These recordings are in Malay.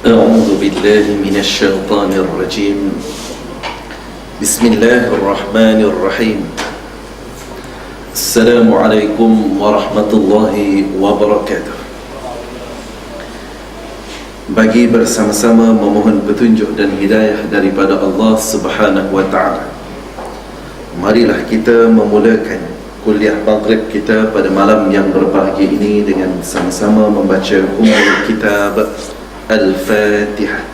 أعوذ بالله من الشيطان الرجيم. بسم الله الرحمن الرحيم. السلام عليكم ورحمة الله وبركاته. Bagi bersama-sama memohon petunjuk dan hidayah daripada Allah Subhanahu wa ta'ala, marilah kita memulakan kuliah maghrib kita pada malam yang berbahagia ini dengan sama-sama membaca Ummul Kitab Al-Fatihah.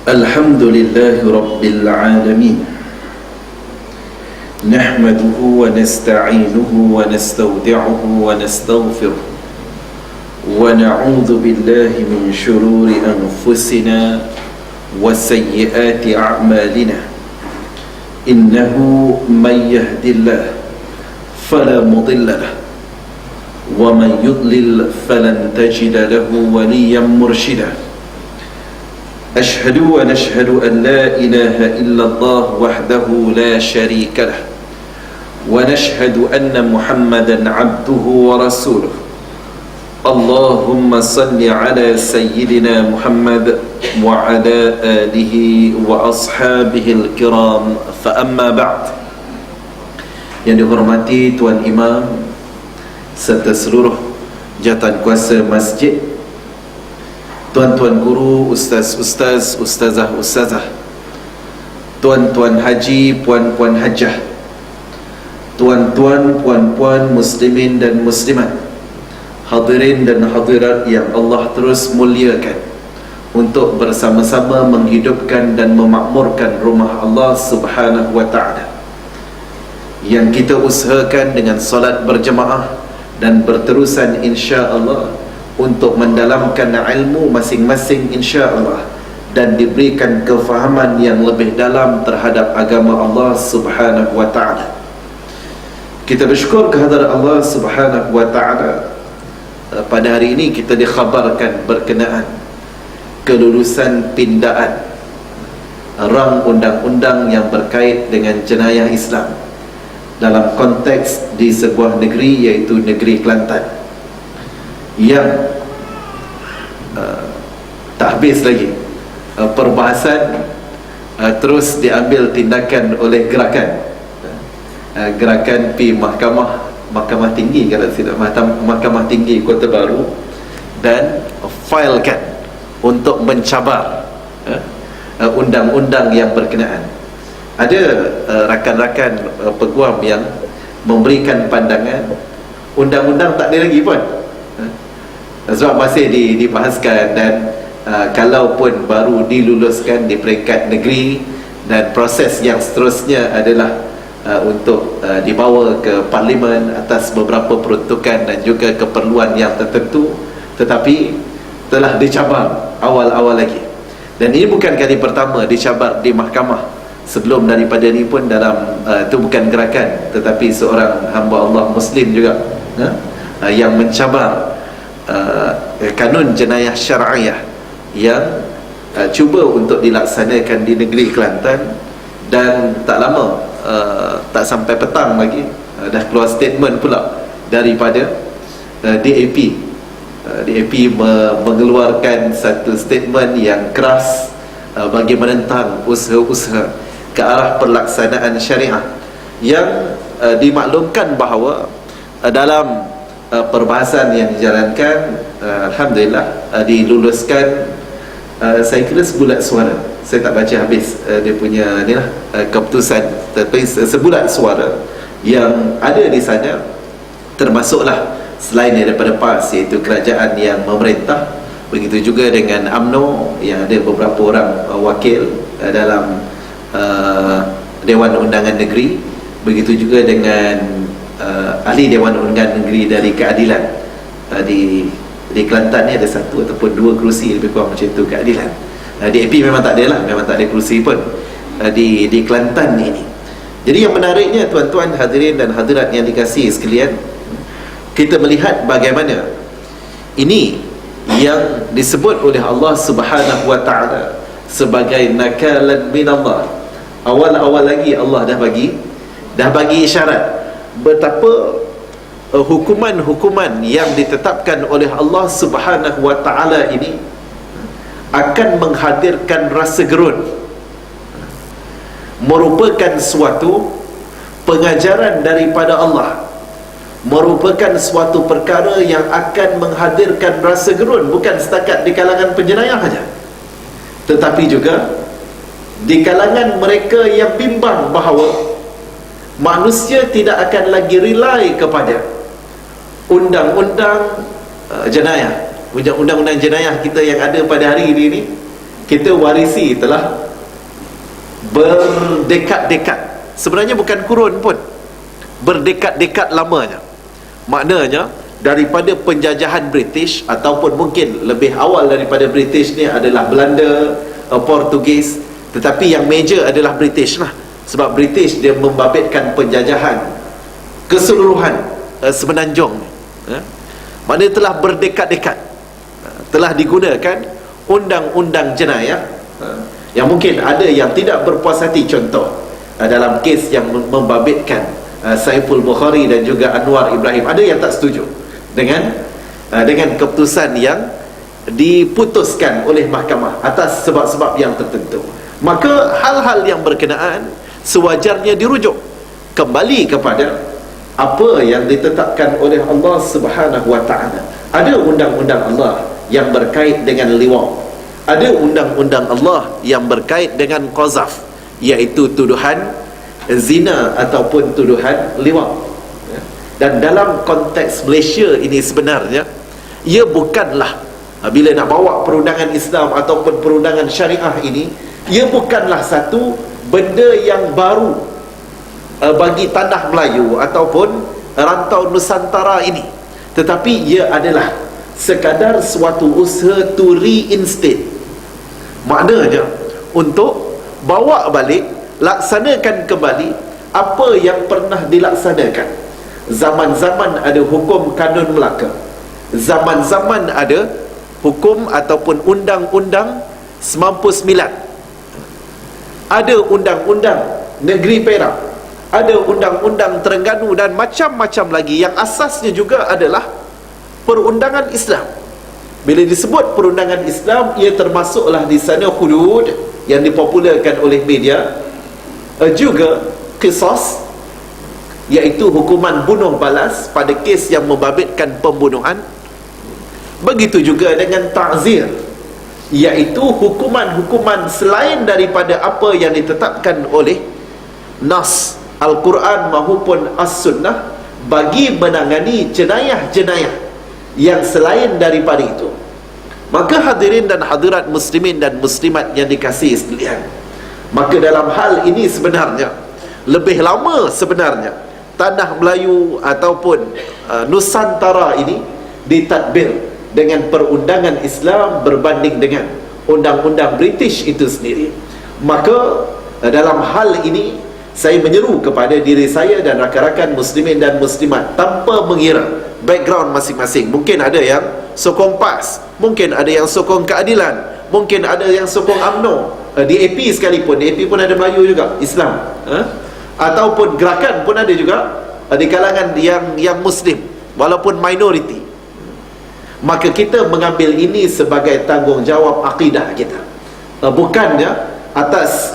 Alhamdulillahi Rabbil Alamin. Nahmaduhu wa nasta'inuhu wa nastawdi'uhu wa nastaghfiruh wa na'udhu billahi min shururi anfusina wa sayyiati a'malina. Innahu man yahdillah fala mudilla lahu wa man yudlil falan tajida lahu waliyan murshida. أشهد أن لا إله إلا الله وحده لا شريك له ونشهد أن محمدا عبده ورسوله. اللهم صل على سيدنا محمد وعلى آله وأصحابه الكرام. فأما بعد. Yang dihormati Tuan Imam serta seluruh jawatan kuasa masjid, tuan-tuan guru, ustaz-ustaz, ustazah-ustazah, tuan-tuan haji, puan-puan hajah, tuan-tuan, puan-puan muslimin dan muslimat, hadirin dan hadirat yang Allah terus muliakan, untuk bersama-sama menghidupkan dan memakmurkan rumah Allah Subhanahu wa ta'ala, yang kita usahakan dengan solat berjemaah dan berterusan insya-Allah untuk mendalamkan ilmu masing-masing insya-Allah, dan diberikan kefahaman yang lebih dalam terhadap agama Allah Subhanahu wa ta'ala. Kita bersyukur kehadirat Allah Subhanahu wa ta'ala. Pada hari ini kita dikhabarkan berkenaan kelulusan pindaan rang undang-undang yang berkait dengan jenayah Islam dalam konteks di sebuah negeri, iaitu negeri Kelantan, yang tak habis lagi perbahasan, terus diambil tindakan oleh gerakan pi Mahkamah Tinggi, kalau tidak Mahkamah Tinggi Kota Baru, dan filekan untuk mencabar undang-undang yang berkenaan. Ada rakan-rakan peguam yang memberikan pandangan undang-undang tak ada lagi pun, sebab masih dibahaskan, dan kalaupun baru diluluskan di peringkat negeri, dan proses yang seterusnya adalah untuk dibawa ke parlimen atas beberapa peruntukan dan juga keperluan yang tertentu, tetapi telah dicabar awal-awal lagi. Dan ini bukan kali pertama dicabar di mahkamah. Sebelum daripada ini pun dalam itu bukan gerakan, tetapi seorang hamba Allah Muslim juga yang mencabar kanun jenayah syar'iyah yang cuba untuk dilaksanakan di negeri Kelantan, dan tak lama, tak sampai petang lagi, dah keluar statement pula daripada DAP. DAP mengeluarkan satu statement yang keras bagi menentang usaha-usaha ke arah pelaksanaan syariah, yang dimaklumkan bahawa dalam perbahasan yang dijalankan, alhamdulillah diluluskan, saya kira sebulat suara. Saya tak baca habis dia punya ni lah, keputusan, tapi sebulat suara yang ada di sana, termasuklah selain daripada PAS, iaitu kerajaan yang memerintah, begitu juga dengan UMNO yang ada beberapa orang wakil dalam Dewan Undangan Negeri, begitu juga dengan ahli Dewan Undangan Negeri dari Keadilan. Di Kelantan ni ada satu ataupun dua kerusi lebih kurang macam itu, keadilan. DAP memang tak ada lah, memang tak ada kerusi pun. di Kelantan ini. Jadi yang menariknya, tuan-tuan hadirin dan hadirat yang dikasihi sekalian, kita melihat bagaimana ini yang disebut oleh Allah Subhanahu wa taala sebagai nakalan min Allah. Awal-awal lagi Allah dah bagi isyarat betapa hukuman-hukuman yang ditetapkan oleh Allah Subhanahu wa taala ini akan menghadirkan rasa gerun, merupakan suatu pengajaran daripada Allah, merupakan suatu perkara yang akan menghadirkan rasa gerun, bukan setakat di kalangan penjenayah saja, tetapi juga di kalangan mereka yang bimbang bahawa manusia tidak akan lagi rely kepada undang-undang jenayah. Undang-undang jenayah kita yang ada pada hari ini kita warisi telah berdekad-dekad, sebenarnya bukan kurun pun, berdekad-dekad lamanya. Maknanya daripada penjajahan British, ataupun mungkin lebih awal daripada British ni adalah Belanda, Portugis, tetapi yang major adalah British lah, sebab British dia membabitkan penjajahan keseluruhan semenanjung ni. Maknanya telah berdekad-dekad telah digunakan undang-undang jenayah yang mungkin ada yang tidak berpuas hati. Contoh dalam kes yang membabitkan Saiful Bukhari dan juga Anwar Ibrahim, ada yang tak setuju dengan keputusan yang diputuskan oleh mahkamah atas sebab-sebab yang tertentu. Maka hal-hal yang berkenaan sewajarnya dirujuk kembali kepada apa yang ditetapkan oleh Allah Subhanahu wa taala. Ada undang-undang Allah yang berkait dengan liwat, ada undang-undang Allah yang berkait dengan qazaf, iaitu tuduhan zina ataupun tuduhan liwat. Dan dalam konteks Malaysia ini sebenarnya ia bukanlah, bila nak bawa perundangan Islam ataupun perundangan syariah ini, ia bukanlah satu benda yang baru bagi tanah Melayu ataupun rantau Nusantara ini, tetapi ia adalah sekadar suatu usaha to reinstate. Maknanya untuk bawa balik, laksanakan kembali apa yang pernah dilaksanakan. Zaman-zaman ada hukum kanun Melaka, zaman-zaman ada hukum ataupun undang-undang 99, ada undang-undang negeri Perak, ada undang-undang Terengganu, dan macam-macam lagi yang asasnya juga adalah perundangan Islam. Bila disebut perundangan Islam, ia termasuklah di sana hudud yang dipopularkan oleh media, juga qisas, iaitu hukuman bunuh balas pada kes yang membabitkan pembunuhan. Begitu juga dengan ta'zir, iaitu hukuman-hukuman selain daripada apa yang ditetapkan oleh nas Al-Quran maupun As-Sunnah bagi menangani jenayah-jenayah yang selain daripada itu. Maka hadirin dan hadirat muslimin dan muslimat yang dikasihi sekalian, maka dalam hal ini sebenarnya lebih lama sebenarnya tanah Melayu ataupun Nusantara ini ditadbir dengan perundangan Islam berbanding dengan undang-undang British itu sendiri. Maka dalam hal ini saya menyeru kepada diri saya dan rakan-rakan muslimin dan muslimat, tanpa mengira background masing-masing. Mungkin ada yang sokong PAS, mungkin ada yang sokong keadilan, mungkin ada yang sokong UMNO, DAP sekalipun, DAP pun ada Melayu juga, Islam, ataupun gerakan pun ada juga di kalangan yang Muslim, walaupun minoriti. Maka kita mengambil ini sebagai tanggungjawab akidah kita, bukannya atas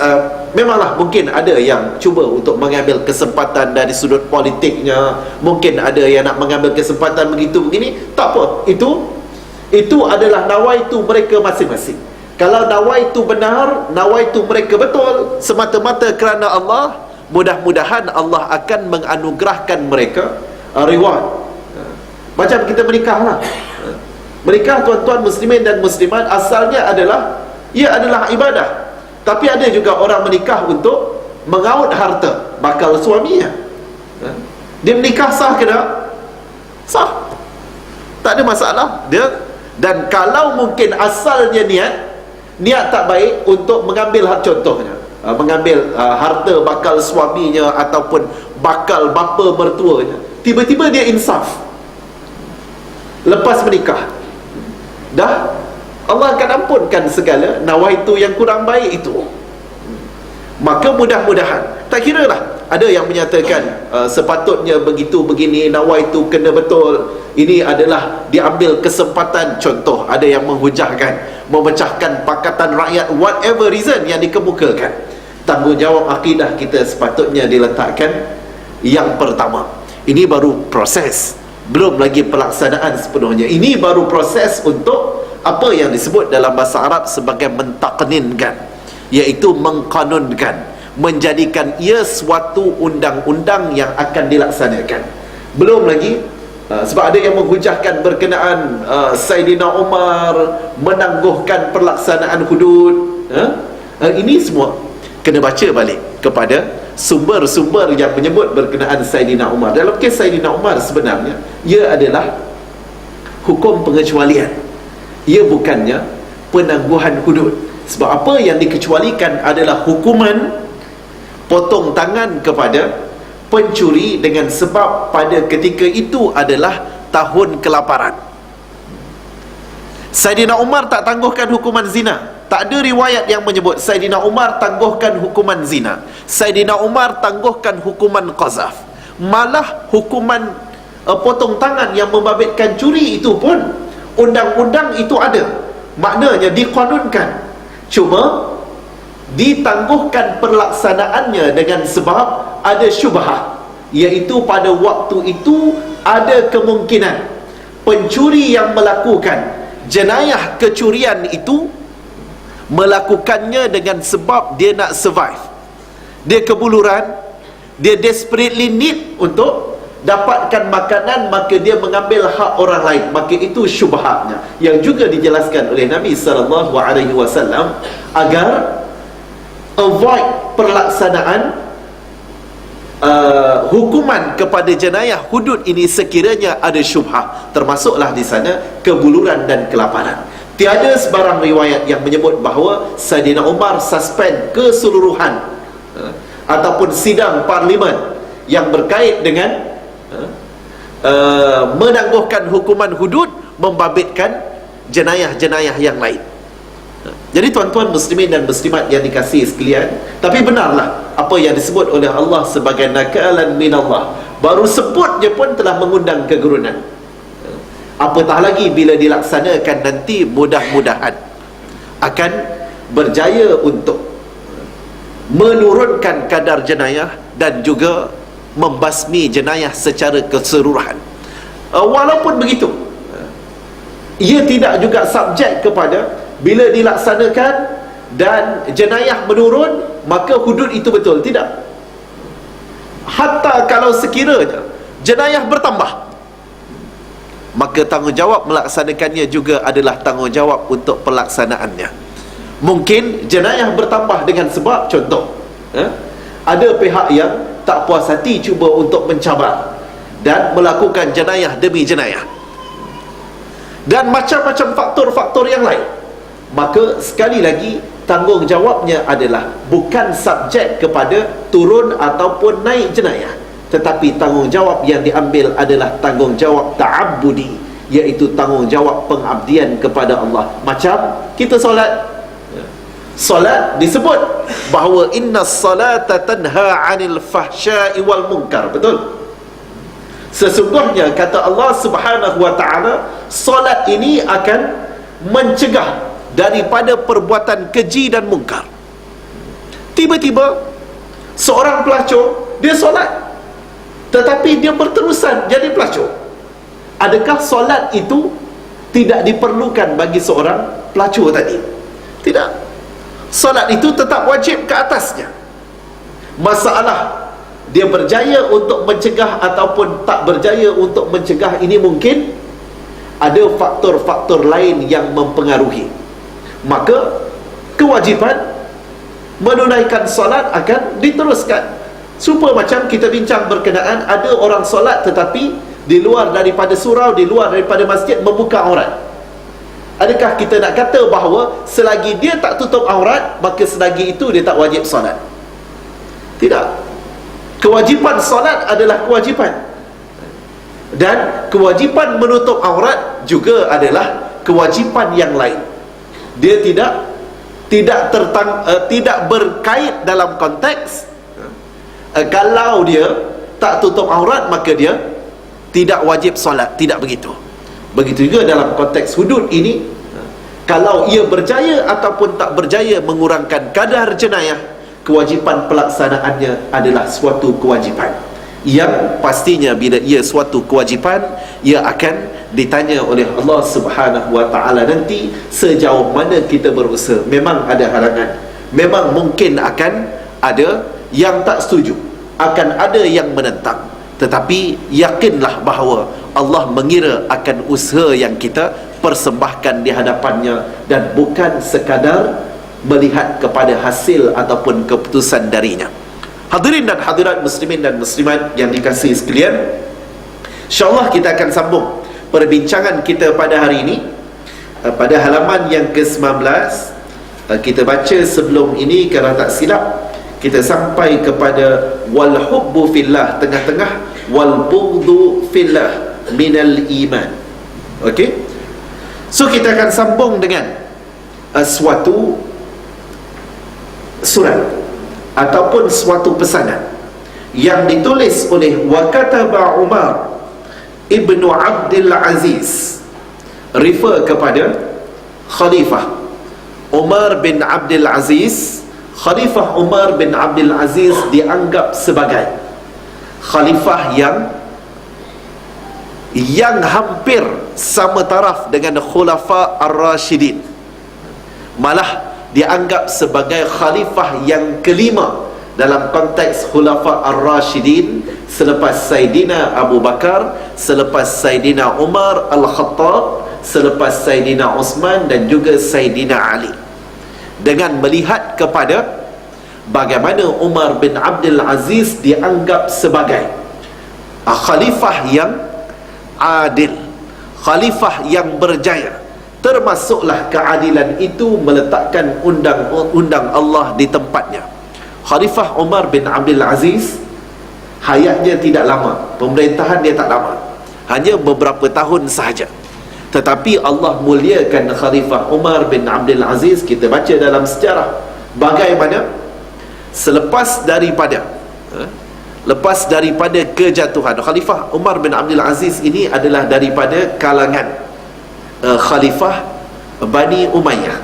memanglah mungkin ada yang cuba untuk mengambil kesempatan dari sudut politiknya, mungkin ada yang nak mengambil kesempatan begitu begini, tak apa, itu adalah nawaitu mereka masing-masing. Kalau nawaitu benar, nawaitu mereka betul semata-mata kerana Allah, mudah-mudahan Allah akan menganugerahkan mereka reward. Macam kita menikah lah. Menikah, tuan-tuan muslimin dan muslimat, asalnya adalah ia adalah ibadah. Tapi ada juga orang menikah untuk mengaut harta bakal suaminya. Dia menikah sah ke tak? Sah, tak ada masalah dia. Dan kalau mungkin asalnya niat tak baik untuk mengambil hak, contohnya mengambil harta bakal suaminya ataupun bakal bapa mertuanya, tiba-tiba dia insaf lepas menikah, dah Allah akan ampunkan segala nawaitu yang kurang baik itu. Maka mudah-mudahan, tak kira lah, ada yang menyatakan sepatutnya begitu begini, nawaitu kena betul, ini adalah diambil kesempatan. Contoh, ada yang menghujahkan, memecahkan pakatan rakyat, whatever reason yang dikemukakan. Tanggungjawab akidah kita sepatutnya diletakkan yang pertama. Ini baru proses, belum lagi pelaksanaan sepenuhnya. Ini baru proses untuk apa yang disebut dalam bahasa Arab sebagai mentaqninkan, iaitu mengkanunkan, menjadikan ia suatu undang-undang yang akan dilaksanakan. Belum lagi sebab ada yang menghujahkan berkenaan Saidina Umar menangguhkan pelaksanaan hudud. Ini semua kena baca balik kepada sumber-sumber yang menyebut berkenaan Saidina Umar. Dalam kes Saidina Umar sebenarnya ia adalah hukum pengecualian, ia bukannya penangguhan hudud. Sebab apa yang dikecualikan adalah hukuman potong tangan kepada pencuri dengan sebab pada ketika itu adalah tahun kelaparan. Saidina Umar tak tangguhkan hukuman zina. Tak ada riwayat yang menyebut Saidina Umar tangguhkan hukuman zina, Saidina Umar tangguhkan hukuman qazaf. Malah hukuman potong tangan yang membabitkan curi itu pun undang-undang itu ada, maknanya diqanunkan. Cuma ditangguhkan perlaksanaannya dengan sebab ada syubhah, iaitu pada waktu itu ada kemungkinan pencuri yang melakukan jenayah kecurian itu melakukannya dengan sebab dia nak survive, dia kebuluran, dia desperately need untuk dapatkan makanan, maka dia mengambil hak orang lain. Maka itu syubhatnya yang juga dijelaskan oleh Nabi SAW agar avoid pelaksanaan hukuman kepada jenayah hudud ini sekiranya ada syubhah. Termasuklah di sana kebuluran dan kelaparan. Tiada sebarang riwayat yang menyebut bahawa Saidina Umar suspend keseluruhan ataupun sidang parlimen yang berkait dengan menangguhkan hukuman hudud membabitkan jenayah-jenayah yang lain. Jadi tuan-tuan muslimin dan muslimat yang dikasihi sekalian, tapi benarlah apa yang disebut oleh Allah sebagai nakalan minallah, baru sebutnya pun telah mengundang kegerunan. Apatah lagi bila dilaksanakan nanti, mudah-mudahan akan berjaya untuk menurunkan kadar jenayah dan juga membasmi jenayah secara keseluruhan. Walaupun begitu, ia tidak juga subjek kepada bila dilaksanakan dan jenayah menurun maka hudud itu betul. Tidak. Hatta kalau sekiranya jenayah bertambah, maka tanggungjawab melaksanakannya juga adalah tanggungjawab untuk pelaksanaannya. Mungkin jenayah bertambah dengan sebab, contoh, ada pihak yang tak puas hati cuba untuk mencabar dan melakukan jenayah demi jenayah, dan macam-macam faktor-faktor yang lain. Maka sekali lagi tanggungjawabnya adalah bukan subjek kepada turun ataupun naik jenayah, tetapi tanggungjawab yang diambil adalah tanggungjawab ta'abbudi, iaitu tanggungjawab pengabdian kepada Allah. Macam kita solat, solat disebut bahawa innas salata tanha 'anil fahsya'i wal munkar. Betul? Sesungguhnya kata Allah Subhanahu wa taala, solat ini akan mencegah daripada perbuatan keji dan mungkar. Tiba-tiba seorang pelacur, dia solat tetapi dia berterusan jadi pelacur. Adakah solat itu tidak diperlukan bagi seorang pelacur tadi? Tidak. Solat itu tetap wajib ke atasnya. Masalah dia berjaya untuk mencegah ataupun tak berjaya untuk mencegah, ini mungkin ada faktor-faktor lain yang mempengaruhi. Maka kewajipan menunaikan solat akan diteruskan. Supaya macam kita bincang berkenaan ada orang solat tetapi di luar daripada surau, di luar daripada masjid, membuka aurat. Adakah kita nak kata bahawa selagi dia tak tutup aurat, maka selagi itu dia tak wajib solat? Tidak. Kewajipan solat adalah kewajipan, dan kewajipan menutup aurat juga adalah kewajipan yang lain. Dia tidak berkait dalam konteks kalau dia tak tutup aurat maka dia tidak wajib solat. Tidak begitu. Begitu juga dalam konteks hudud ini, kalau ia berjaya ataupun tak berjaya mengurangkan kadar jenayah, kewajipan pelaksanaannya adalah suatu kewajipan yang pastinya bila ia suatu kewajipan, ia akan ditanya oleh Allah Subhanahu wa ta'ala nanti sejauh mana kita berusaha. Memang ada halangan, memang mungkin akan ada yang tak setuju, akan ada yang menentang, tetapi yakinlah bahawa Allah mengira akan usaha yang kita persembahkan di hadapannya, dan bukan sekadar melihat kepada hasil ataupun keputusan darinya. Hadirin dan hadirat muslimin dan muslimat yang dikasihi sekalian, InsyaAllah kita akan sambung perbincangan kita pada hari ini pada halaman yang ke-19. Kita baca sebelum ini, kalau tak silap kita sampai kepada wal hubbu fillah, tengah-tengah wal bughdhu fillah minal iman. Okey, so kita akan sambung dengan suatu surat ataupun suatu pesanan yang ditulis oleh wa kataba Umar ibnu Abdul Aziz, refer kepada Khalifah Umar bin Abdul Aziz. Khalifah Umar bin Abdul Aziz dianggap sebagai khalifah yang hampir sama taraf dengan Khulafa Ar-Rashidin, malah dianggap sebagai khalifah yang kelima dalam konteks Khulafa Ar-Rashidin, selepas Saidina Abu Bakar, selepas Saidina Umar Al-Khattab, selepas Saidina Osman dan juga Saidina Ali. Dengan melihat kepada bagaimana Umar bin Abdul Aziz dianggap sebagai khalifah yang adil, khalifah yang berjaya, termasuklah keadilan itu meletakkan undang-undang Allah di tempatnya. Khalifah Umar bin Abdul Aziz hayatnya tidak lama, pemerintahan dia tak lama, hanya beberapa tahun sahaja, tetapi Allah muliakan Khalifah Umar bin Abdul Aziz. Kita baca dalam sejarah bagaimana selepas daripada kejatuhan Khalifah Umar bin Abdul Aziz ini adalah daripada kalangan Khalifah Bani Umayyah.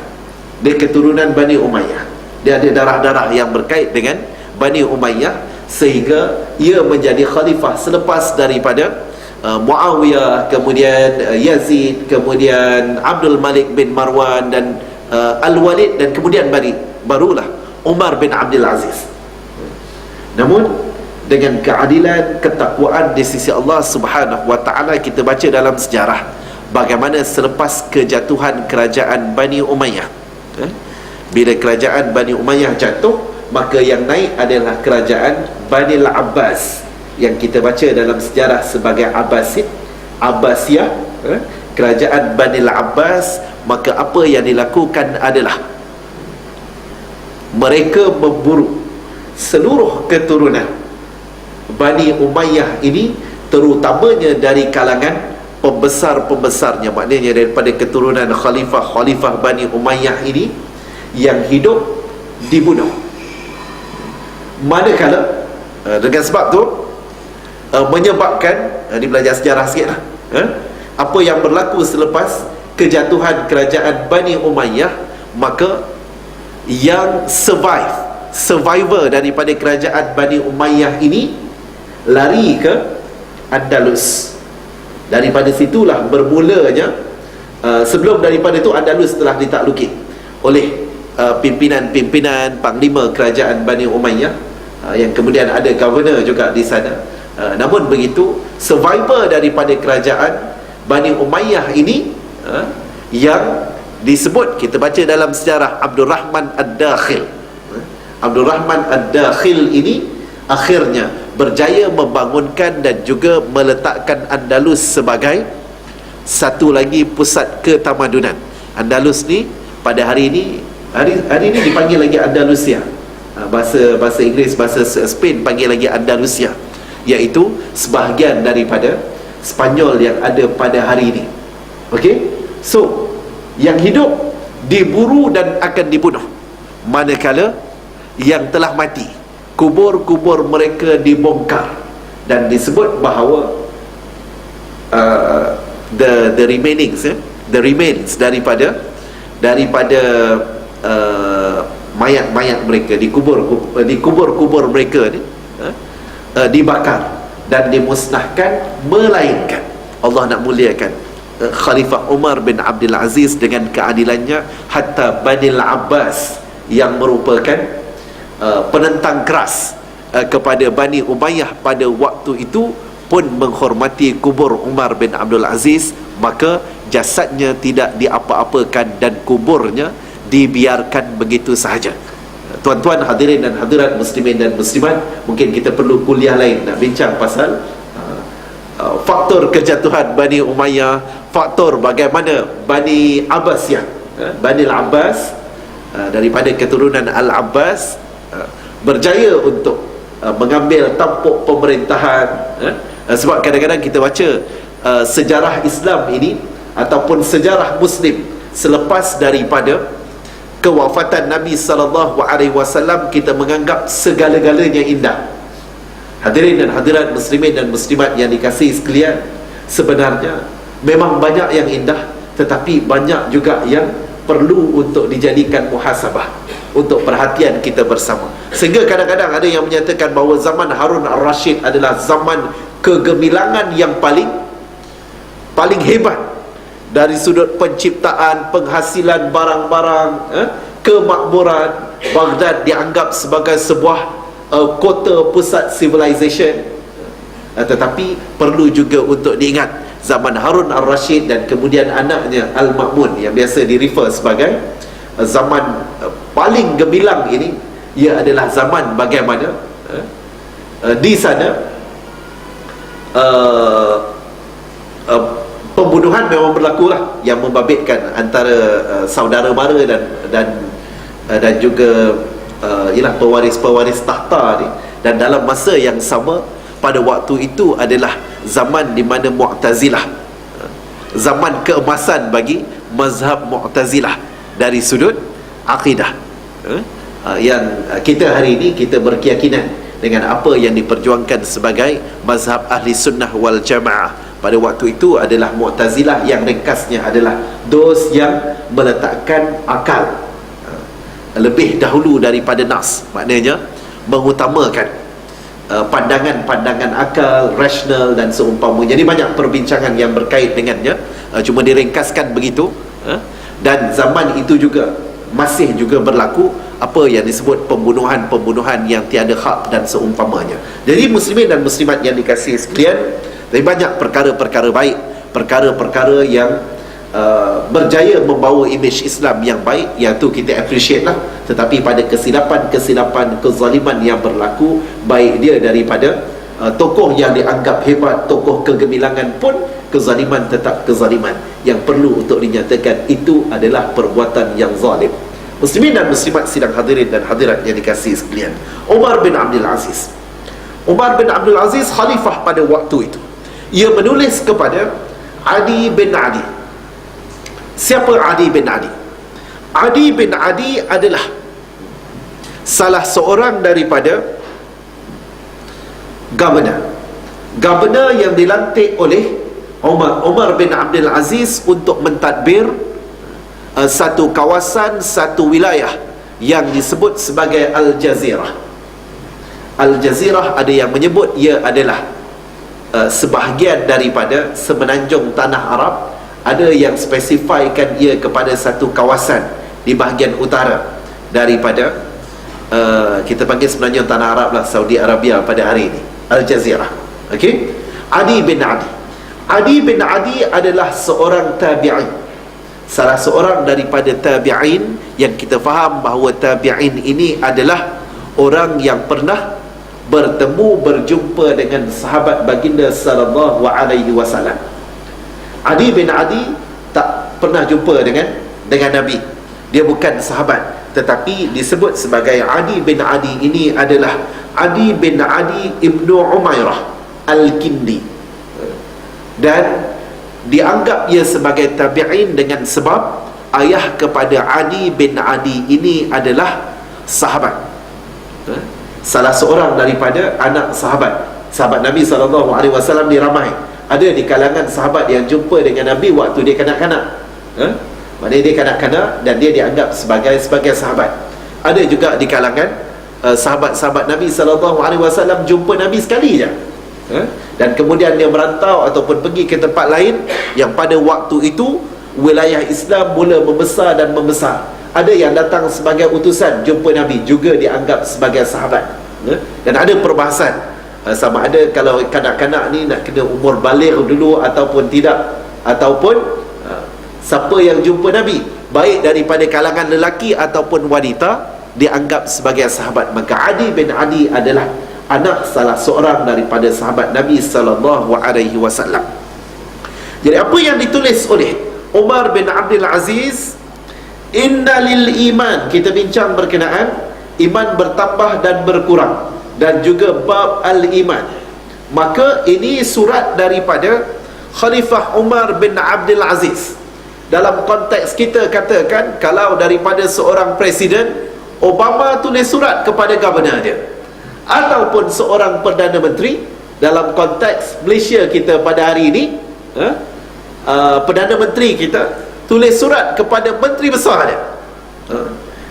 Dia keturunan Bani Umayyah, dia ada darah-darah yang berkait dengan Bani Umayyah, sehingga ia menjadi khalifah selepas daripada Muawiyah, kemudian Yazid, kemudian Abdul Malik bin Marwan dan Al-Walid, dan kemudian barulah Umar bin Abdul Aziz. Namun dengan keadilan, ketakwaan di sisi Allah Subhanahu wa ta'ala, kita baca dalam sejarah bagaimana selepas kejatuhan kerajaan Bani Umayyah, bila kerajaan Bani Umayyah jatuh, maka yang naik adalah kerajaan Bani Al-Abbas, yang kita baca dalam sejarah sebagai Abbasiyah, kerajaan Bani Al-Abbas. Maka apa yang dilakukan adalah mereka memburu seluruh keturunan Bani Umayyah ini, terutamanya dari kalangan pembesar-pembesarnya, maknanya daripada keturunan khalifah Bani Umayyah ini yang hidup dibunuh. Manakala dengan sebab tu menyebabkan, ini belajar sejarah sikit lah, apa yang berlaku selepas kejatuhan kerajaan Bani Umayyah, maka yang survivor daripada kerajaan Bani Umayyah ini lari ke Andalus. Daripada situlah bermulanya, sebelum daripada itu Andalus telah ditakluki oleh pimpinan-pimpinan panglima kerajaan Bani Umayyah, yang kemudian ada governor juga di sana. Namun begitu, survivor daripada kerajaan Bani Umayyah ini yang disebut, kita baca dalam sejarah, Abdul Rahman Ad-Dakhil. Abdul Rahman Ad-Dakhil ini akhirnya berjaya membangunkan dan juga meletakkan Andalus sebagai satu lagi pusat ketamadunan Andalus ni pada hari ini dipanggil lagi Andalusia. Bahasa Inggeris, bahasa Spain panggil lagi Andalusia, iaitu sebahagian daripada Spanyol yang ada pada hari ini. Okey, so yang hidup diburu dan akan dibunuh, manakala yang telah mati, kubur-kubur mereka dibongkar, dan disebut bahawa the remains daripada mayat-mayat mereka di kubur mereka ni dibakar dan dimusnahkan, melainkan Allah nak muliakan Khalifah Umar bin Abdul Aziz dengan keadilannya, hatta Bani Abbas yang merupakan penentang keras kepada Bani Umayyah pada waktu itu pun menghormati kubur Umar bin Abdul Aziz, maka jasadnya tidak diapa-apakan dan kuburnya dibiarkan begitu sahaja. Tuan-tuan hadirin dan hadirat muslimin dan muslimat, mungkin kita perlu kuliah lain nak bincang pasal faktor kejatuhan Bani Umayyah, faktor bagaimana Bani Abbasiyah, Bani Al-Abbas daripada keturunan Al-Abbas berjaya untuk mengambil tampuk pemerintahan. Sebab kadang-kadang kita baca sejarah Islam ini ataupun sejarah Muslim selepas daripada kewafatan Nabi SAW, kita menganggap segala-galanya indah. Hadirin dan hadirat muslimin dan muslimat yang dikasihi sekalian, sebenarnya memang banyak yang indah, tetapi banyak juga yang perlu untuk dijadikan muhasabah, untuk perhatian kita bersama. Sehingga kadang-kadang ada yang menyatakan bahawa zaman Harun al-Rashid adalah zaman kegemilangan yang paling hebat dari sudut penciptaan, penghasilan barang-barang, kemakmuran. Baghdad dianggap sebagai sebuah kota pusat civilization. Tetapi perlu juga untuk diingat, zaman Harun al-Rashid dan kemudian anaknya Al-Ma'mun yang biasa direfer sebagai zaman paling gemilang ini, ia adalah zaman bagaimana di sana pembunuhan memang berlaku lah, yang membabitkan antara saudara mara dan juga ialah pewaris-pewaris tahta ni. Dan dalam masa yang sama, pada waktu itu adalah zaman di mana Mu'tazilah, zaman keemasan bagi mazhab Mu'tazilah dari sudut akidah. Yang kita hari ini kita berkeyakinan dengan apa yang diperjuangkan sebagai mazhab ahli sunnah wal jamaah. Pada waktu itu adalah Mu'tazilah, yang ringkasnya adalah those yang meletakkan akal lebih dahulu daripada nas, maknanya mengutamakan pandangan-pandangan akal, rasional dan seumpamanya. Jadi banyak perbincangan yang berkait dengannya, cuma diringkaskan begitu. Dan zaman itu juga masih juga berlaku apa yang disebut pembunuhan yang tiada hak dan seumpamanya. Jadi muslimin dan muslimat yang dikasihi sekalian, dari banyak perkara-perkara baik, perkara-perkara yang berjaya membawa imej Islam yang baik, yang tu kita appreciate lah. Tetapi pada kesilapan, kezaliman yang berlaku, baik dia daripada tokoh yang dianggap hebat, tokoh kegemilangan pun, kezaliman tetap kezaliman yang perlu untuk dinyatakan itu adalah perbuatan yang zalim. Muslimin dan muslimat sidang hadirin dan hadirat yang dikasihi sekalian, Umar bin Abdul Aziz khalifah pada waktu itu, ia menulis kepada Adi bin Adi. Siapa Adi bin Adi? Adi bin Adi adalah salah seorang daripada governor yang dilantik oleh Umar bin Abdul Aziz untuk mentadbir satu kawasan, satu wilayah yang disebut sebagai Al-Jazirah. Al-Jazirah ada yang menyebut ia adalah sebahagian daripada semenanjung tanah Arab. Ada yang spesifikkan ia kepada satu kawasan di bahagian utara daripada kita panggil semenanjung tanah Arab lah, Saudi Arabia pada hari ini, Al-Jazirah. Okey, Adi bin Adi adalah seorang tabi'in, salah seorang daripada tabi'in yang kita faham bahawa tabi'in ini adalah orang yang pernah berjumpa dengan sahabat baginda sallallahu alaihi wasallam. Adi bin Adi tak pernah jumpa dengan dengan Nabi. Dia bukan sahabat, tetapi disebut sebagai Adi bin Adi. Ini adalah Adi bin Adi ibnu Umairah Al-Kindi, dan dianggap ia sebagai tabi'in dengan sebab ayah kepada Adi bin Adi ini adalah sahabat, salah seorang daripada anak sahabat Nabi SAW. Ni ramai, ada di kalangan sahabat yang jumpa dengan Nabi waktu dia kanak-kanak, maknanya dia kanak-kanak dan dia dianggap sebagai sahabat. Ada juga di kalangan sahabat-sahabat Nabi SAW jumpa Nabi sekali je, dan kemudian dia merantau ataupun pergi ke tempat lain yang pada waktu itu wilayah Islam mula membesar dan membesar. Ada yang datang sebagai utusan jumpa Nabi, juga dianggap sebagai sahabat. Dan ada perbahasan sama ada kalau kanak-kanak ni nak kena umur baligh dulu ataupun tidak, ataupun siapa yang jumpa Nabi baik daripada kalangan lelaki ataupun wanita dianggap sebagai sahabat. Maka Adi bin Adi adalah anak salah seorang daripada sahabat Nabi SAW. Jadi apa yang ditulis oleh Umar bin Abdul Aziz, innalil iman, kita bincang berkenaan iman bertambah dan berkurang, dan juga bab al-iman. Maka ini surat daripada Khalifah Umar bin Abdul Aziz. Dalam konteks kita katakan, kalau daripada seorang presiden, Obama tulis surat kepada governor dia, ataupun seorang Perdana Menteri. Dalam konteks Malaysia kita pada hari ini, Perdana Menteri kita tulis surat kepada Menteri Besar dia.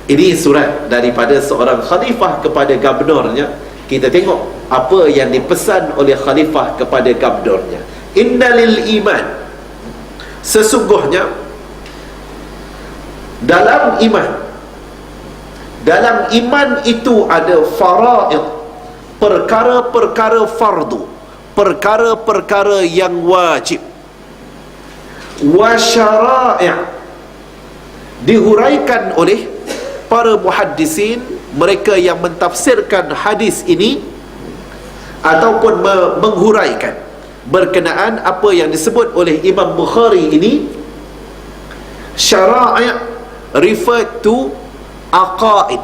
Ini surat daripada seorang khalifah kepada gubernurnya. Kita tengok apa yang dipesan oleh khalifah kepada gubernurnya. Innalil iman, sesungguhnya dalam iman itu ada faraid, perkara-perkara fardu, perkara-perkara yang wajib, wa syara'i', dihuraikan oleh para muhaddisin, mereka yang mentafsirkan hadis ini ataupun menghuraikan berkenaan apa yang disebut oleh Imam Bukhari ini. Syara'i' refer to aqaid,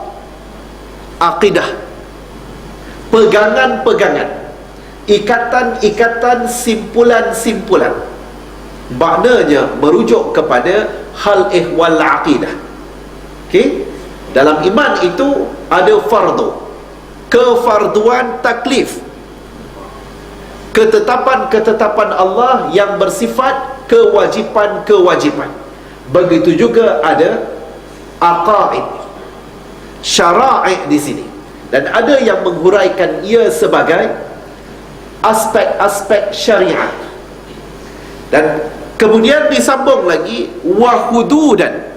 aqidah, pegangan-pegangan, ikatan-ikatan, simpulan-simpulan. Maknanya merujuk kepada hal ihwal aqidah. Okey, dalam iman itu ada fardu, kefarduan taklif, ketetapan-ketetapan Allah yang bersifat kewajipan-kewajipan. Begitu juga ada aqaid, syara'i' di sini, dan ada yang menghuraikan ia sebagai aspek-aspek syariat. Dan kemudian disambung lagi wa hududan,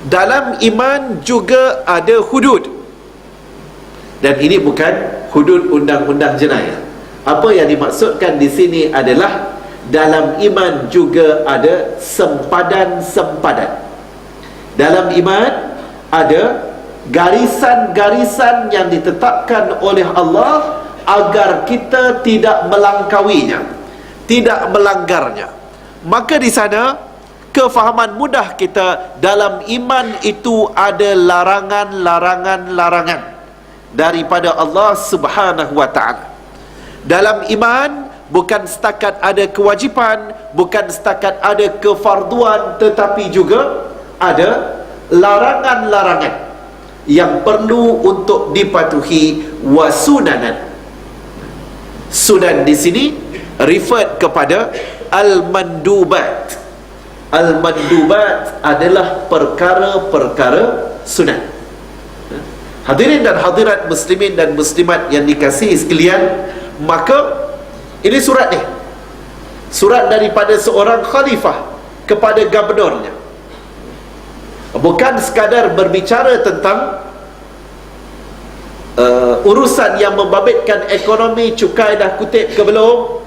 dalam iman juga ada hudud, dan ini bukan hudud undang-undang jenayah. Apa yang dimaksudkan di sini adalah dalam iman juga ada sempadan-sempadan. Dalam iman ada garisan-garisan yang ditetapkan oleh Allah agar kita tidak melangkawinya, tidak melanggarnya. Maka di sana kefahaman mudah kita, dalam iman itu ada larangan-larangan daripada Allah Subhanahu wa ta'ala. Dalam iman bukan setakat ada kewajipan, bukan setakat ada kefarduan, tetapi juga ada larangan-larangan yang perlu untuk dipatuhi, wasunanan. Sunan di sini refer kepada al-mandubat. Al-mandubat adalah perkara-perkara sunat. Hadirin dan hadirat muslimin dan muslimat yang dikasihi sekalian, maka ini surat ni, surat daripada seorang khalifah kepada gubernurnya. Bukan sekadar berbicara tentang urusan yang membabitkan ekonomi, cukai dah kutip ke belum,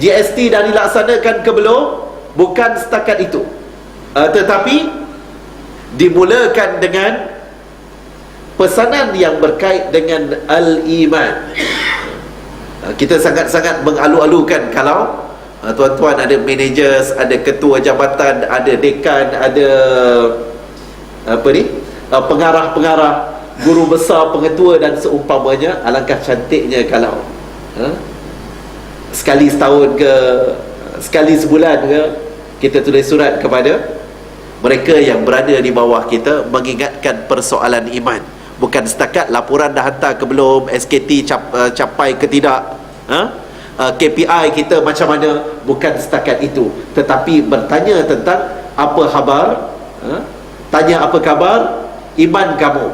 GST dah dilaksanakan ke belum, bukan setakat itu, tetapi dimulakan dengan pesanan yang berkait dengan al-iman. Kita sangat-sangat mengalu-alukan kalau tuan-tuan, ada managers, ada ketua jabatan, ada dekan, ada pengarah-pengarah, guru besar, pengetua dan seumpamanya. Alangkah cantiknya kalau sekali setahun ke sekali sebulan ke kita tulis surat kepada mereka yang berada di bawah kita, mengingatkan persoalan iman. Bukan setakat laporan dah hantar ke belum, SKT capai ke tidak, KPI kita macam mana. Bukan setakat itu, tetapi bertanya tentang apa khabar, tanya apa khabar iman kamu,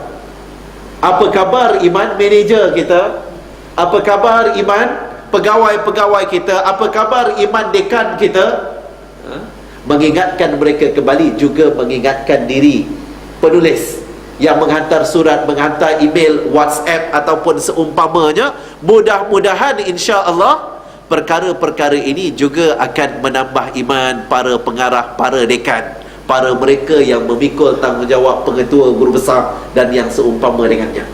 apa khabar iman manager kita, apa khabar iman pegawai-pegawai kita, apa khabar iman dekan kita. Mengingatkan mereka kembali, juga mengingatkan diri penulis yang menghantar surat, menghantar email, WhatsApp ataupun seumpamanya. Mudah-mudahan insya-Allah perkara-perkara ini juga akan menambah iman para pengarah, para dekan, para mereka yang memikul tanggungjawab, pengetua, guru besar dan yang seumpama dengannya.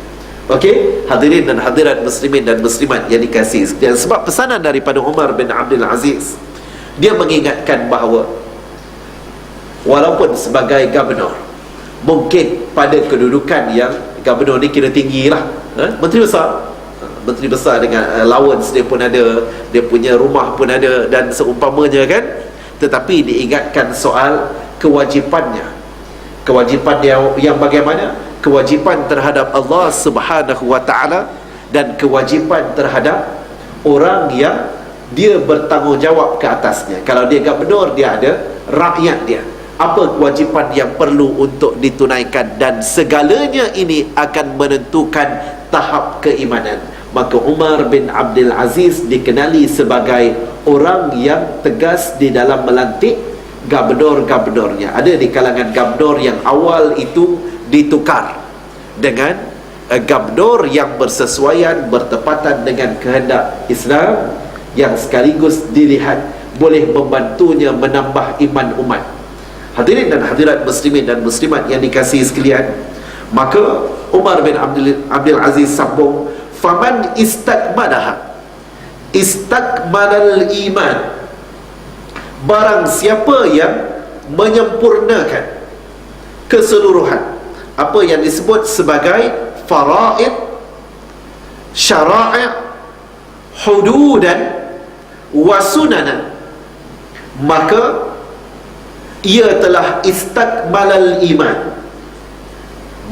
Okey, hadirin dan hadirat muslimin dan muslimat yang dikasihi sekalian, sebab pesanan daripada Umar bin Abdul Aziz, dia mengingatkan bahawa walaupun sebagai gubernur, mungkin pada kedudukan yang gubernur ni kira tinggi lah, menteri besar dengan allowance dia pun ada, dia punya rumah pun ada dan seumpamanya kan. Tetapi diingatkan soal kewajipannya. Kewajipan yang bagaimana? Kewajipan terhadap Allah Subhanahu wa ta'ala dan kewajipan terhadap orang yang dia bertanggungjawab ke atasnya. Kalau dia gubernur, dia ada rakyat dia. Apa kewajipan yang perlu untuk ditunaikan, dan segalanya ini akan menentukan tahap keimanan. Maka Umar bin Abdul Aziz dikenali sebagai orang yang tegas di dalam melantik gubernur-gubernurnya. Ada di kalangan gubernur yang awal itu ditukar dengan gubernur yang bersesuaian, bertepatan dengan kehendak Islam, yang sekaligus dilihat boleh membantunya menambah iman umat. Hadirin dan hadirat muslimin dan muslimat yang dikasihi sekalian, maka Umar bin Abdul Aziz sambung, faman istakmalaha istakmalal iman, barang siapa yang menyempurnakan keseluruhan apa yang disebut sebagai faraid, syara'i', hududan wa sunanan, maka ia telah istakmalal iman.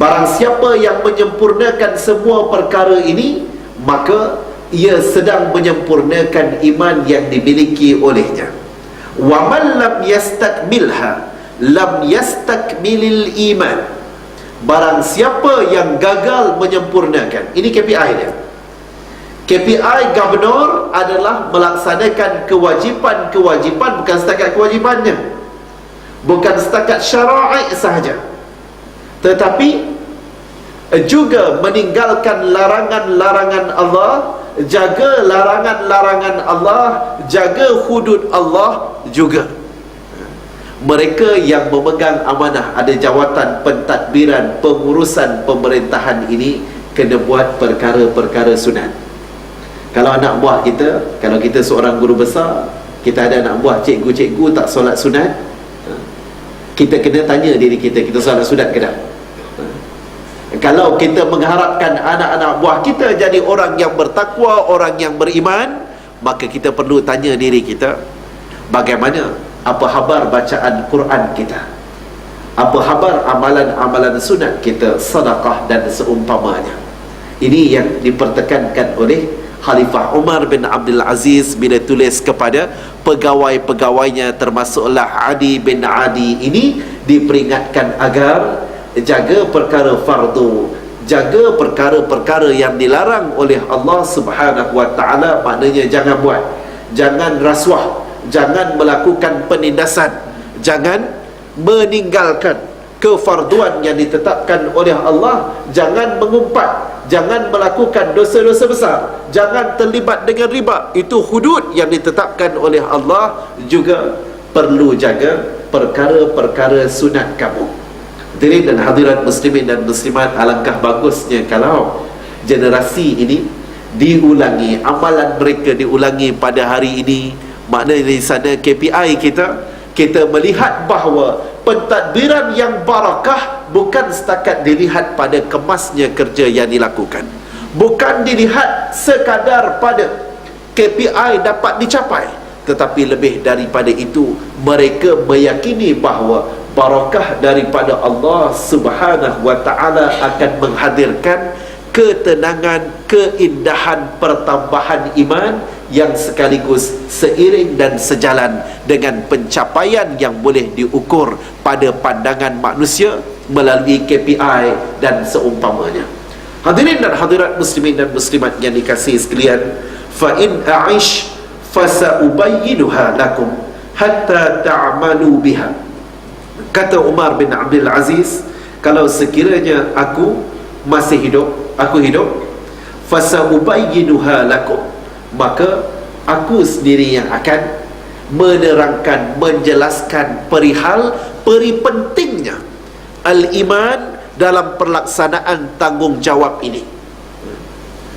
Barang siapa yang menyempurnakan semua perkara ini, maka ia sedang menyempurnakan iman yang dimiliki olehnya. Wa man lam yastakmilha lam yastakmilil iman. Barang siapa yang gagal menyempurnakan, ini KPI dia. KPI gubernur adalah melaksanakan kewajipan-kewajipan, bukan setakat kewajipannya, bukan setakat syara'i sahaja, tetapi juga meninggalkan larangan-larangan Allah, jaga larangan-larangan Allah, jaga hudud Allah juga. Mereka yang memegang amanah, ada jawatan pentadbiran, pengurusan pemerintahan ini, kena buat perkara-perkara sunat. Kalau anak buah kita, kalau kita seorang guru besar, kita ada anak buah cikgu-cikgu tak solat sunat, kita kena tanya diri kita, kita solat sunat ke tak? Kalau kita mengharapkan anak-anak buah kita jadi orang yang bertakwa, orang yang beriman, maka kita perlu tanya diri kita, bagaimana, apa khabar bacaan Quran kita, apa khabar amalan-amalan sunat kita, sedekah dan seumpamanya. Ini yang dipertekankan oleh Khalifah Umar bin Abdul Aziz bila tulis kepada pegawai-pegawainya, termasuklah Adi bin Adi ini, diperingatkan agar jaga perkara fardu, jaga perkara-perkara yang dilarang oleh Allah Subhanahu wa ta'ala. Maknanya jangan buat, jangan rasuah, jangan melakukan penindasan, jangan meninggalkan kefarduan yang ditetapkan oleh Allah, jangan mengumpat, jangan melakukan dosa-dosa besar, jangan terlibat dengan riba. Itu hudud yang ditetapkan oleh Allah. Juga perlu jaga perkara-perkara sunat kamu. Hadirin dan hadirat muslimin dan muslimat, alangkah bagusnya kalau generasi ini diulangi, amalan mereka diulangi pada hari ini, Maknanya di sana KPI kita melihat bahawa pentadbiran yang barakah bukan setakat dilihat pada kemasnya kerja yang dilakukan, bukan dilihat sekadar pada KPI dapat dicapai, tetapi lebih daripada itu mereka meyakini bahawa barakah daripada Allah Subhanahu wa ta'ala akan menghadirkan ketenangan, keindahan, pertambahan iman yang sekaligus seiring dan sejalan dengan pencapaian yang boleh diukur pada pandangan manusia melalui KPI dan seumpamanya. Hadirin dan hadirat muslimin dan muslimat yang dikasihi sekalian, fa in a'ish fasaubayyinuha lakum hatta ta'malu biha. Kata Umar bin Abdul Aziz, kalau sekiranya aku masih hidup, fasaubayyinuha lakum, maka aku sendiri yang akan menerangkan, menjelaskan perihal peri pentingnya al-iman dalam pelaksanaan tanggungjawab ini.